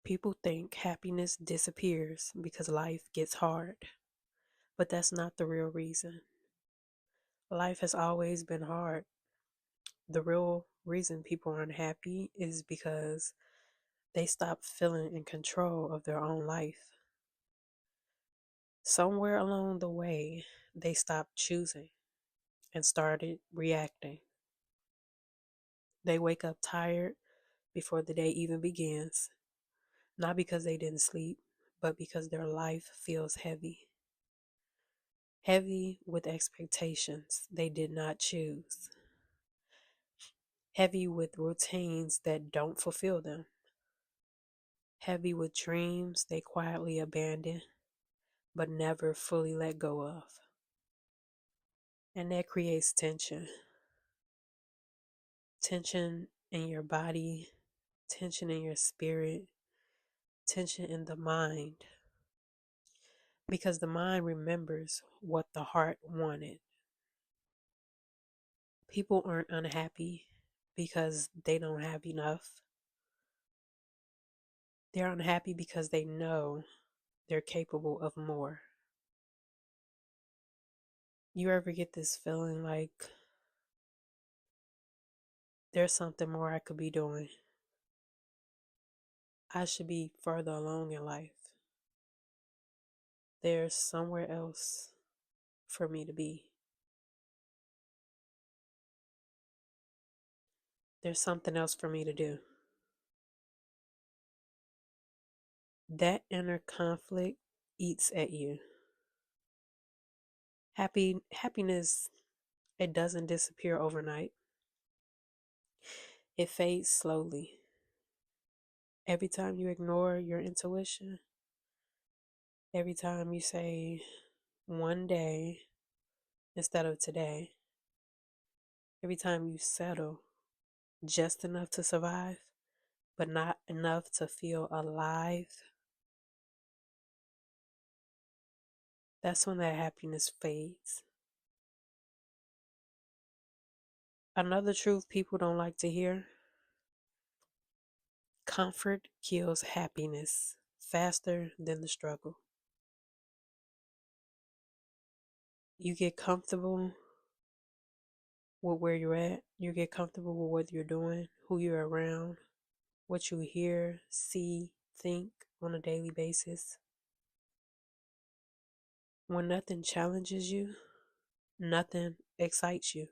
People think happiness disappears because life gets hard, but that's not the real reason. Life has always been hard. The real reason people are unhappy is because they stop feeling in control of their own life. Somewhere along the way, they stopped choosing and started reacting. They wake up tired before the day even begins, not because they didn't sleep, but because their life feels heavy. Heavy with expectations they did not choose. Heavy with routines that don't fulfill them. Heavy with dreams they quietly abandon but never fully let go of. And that creates tension. Tension in your body, tension in your spirit, tension in the mind. Because the mind remembers what the heart wanted. People aren't unhappy because they don't have enough. They're unhappy because they know they're capable of more. You ever get this feeling like there's something more I could be doing? I should be further along in life. There's somewhere else for me to be. There's something else for me to do. That inner conflict eats at you. Happiness, it doesn't disappear overnight. It fades slowly. Every time you ignore your intuition, every time you say one day instead of today, every time you settle just enough to survive, but not enough to feel alive, that's when that happiness fades. Another truth people don't like to hear: comfort kills happiness faster than the struggle. You get comfortable with where you're at, you get comfortable with what you're doing, who you're around, what you hear, see, think on a daily basis. When nothing challenges you, nothing excites you.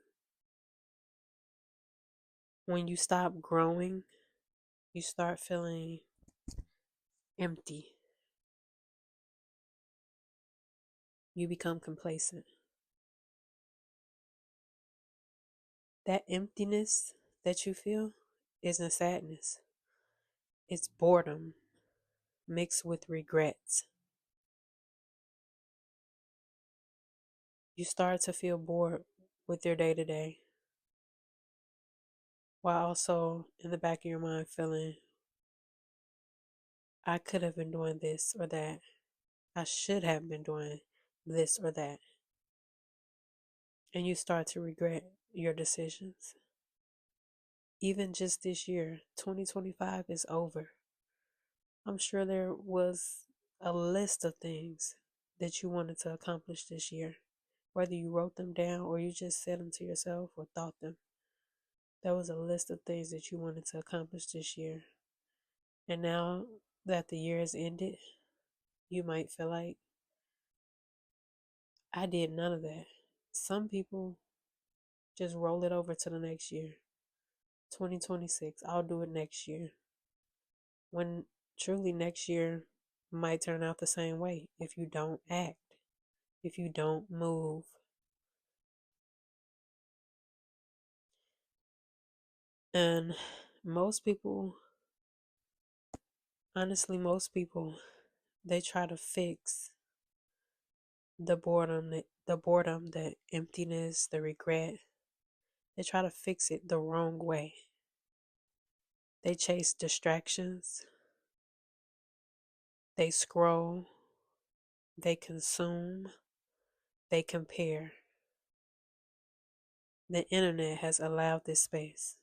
When you stop growing, you start feeling empty. You become complacent. That emptiness that you feel isn't sadness, it's boredom mixed with regrets. You start to feel bored with your day to day, while also in the back of your mind feeling, I could have been doing this or that. I should have been doing this or that. And you start to regret your decisions. Even just this year, 2025 is over. I'm sure there was a list of things that you wanted to accomplish this year, whether you wrote them down or you just said them to yourself or thought them. There was a list of things that you wanted to accomplish this year. And now that the year has ended, you might feel like, I did none of that. Some people just roll it over to the next year. 2026, I'll do it next year. When truly next year might turn out the same way if you don't act, if you don't move. And most people, honestly, most people, they try to fix the boredom, the emptiness, the regret. They try to fix it the wrong way. They chase distractions, they scroll, they consume, they compare. The internet has allowed this space.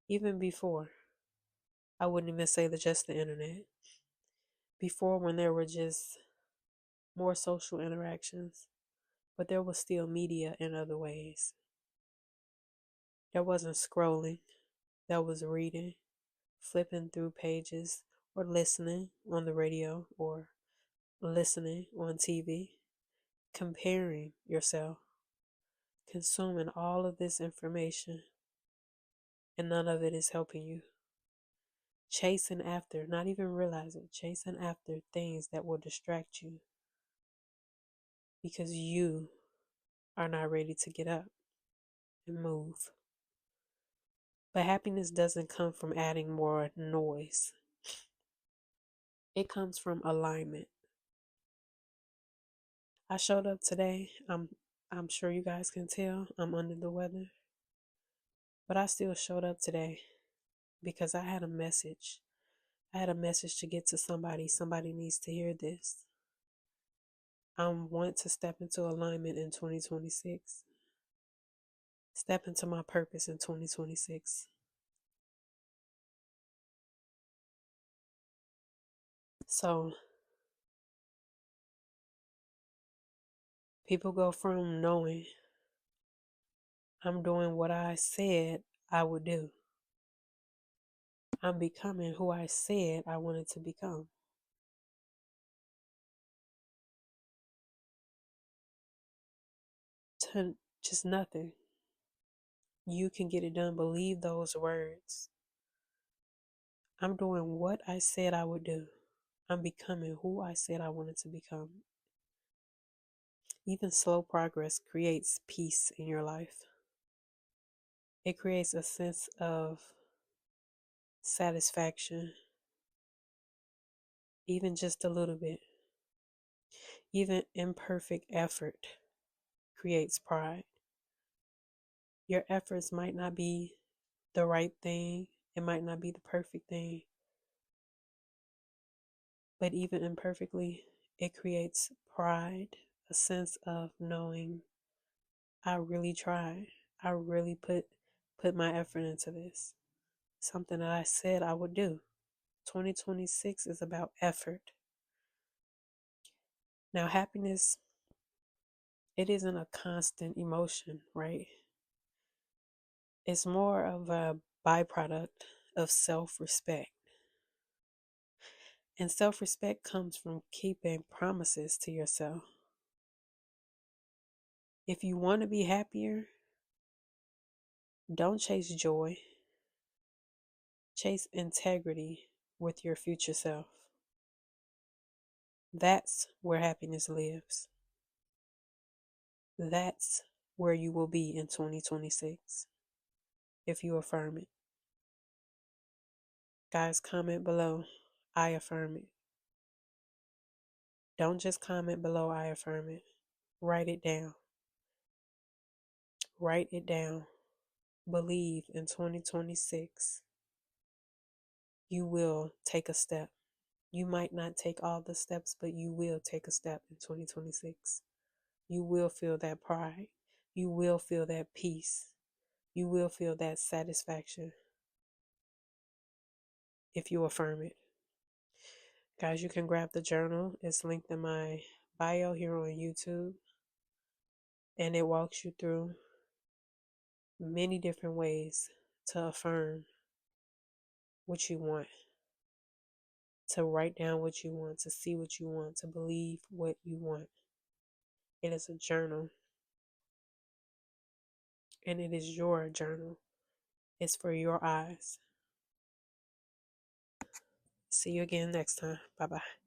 Even before, I wouldn't even say that just the internet. Before, when there were just more social interactions, but there was still media in other ways. There wasn't scrolling, there was reading, flipping through pages, or listening on the radio, or listening on TV, comparing yourself, consuming all of this information, and none of it is helping you. Chasing after, not even realizing, chasing after things that will distract you because you are not ready to get up and move. But happiness doesn't come from adding more noise. It comes from alignment. I showed up today. I'm sure you guys can tell I'm under the weather. But I still showed up today because I had a message. I had a message to get to somebody. Somebody needs to hear this. I want to step into alignment in 2026. Step into my purpose in 2026. So people go from knowing I'm doing what I said I would do. I'm becoming who I said I wanted to become. To just nothing. You can get it done. Believe those words. I'm doing what I said I would do. I'm becoming who I said I wanted to become. Even slow progress creates peace in your life. It creates a sense of satisfaction, even just a little bit. Even imperfect effort creates pride. Your efforts might not be the right thing, it might not be the perfect thing, but even imperfectly, it creates pride, a sense of knowing I really tried. I really put my effort into this. Something that I said I would do. 2026 is about effort. Now, happiness, it isn't a constant emotion, right? It's more of a byproduct of self-respect. And self-respect comes from keeping promises to yourself. If you want to be happier, don't chase joy. Chase integrity with your future self. That's where happiness lives. That's where you will be in 2026 if you affirm it. Guys, comment below. I affirm it. Don't just comment below, I affirm it. Write it down. Write it down. Believe in 2026 you will take a step. You might not take all the steps, but you will take a step in 2026. You will feel that pride. You will feel that peace. You will feel that satisfaction if you affirm it. Guys, you can grab the journal. It's linked in my bio here on YouTube. And it walks you through many different ways to affirm what you want, to write down what you want, to see what you want, to believe what you want. It is a journal, and it is your journal. It's for your eyes. See you again next time. Bye bye.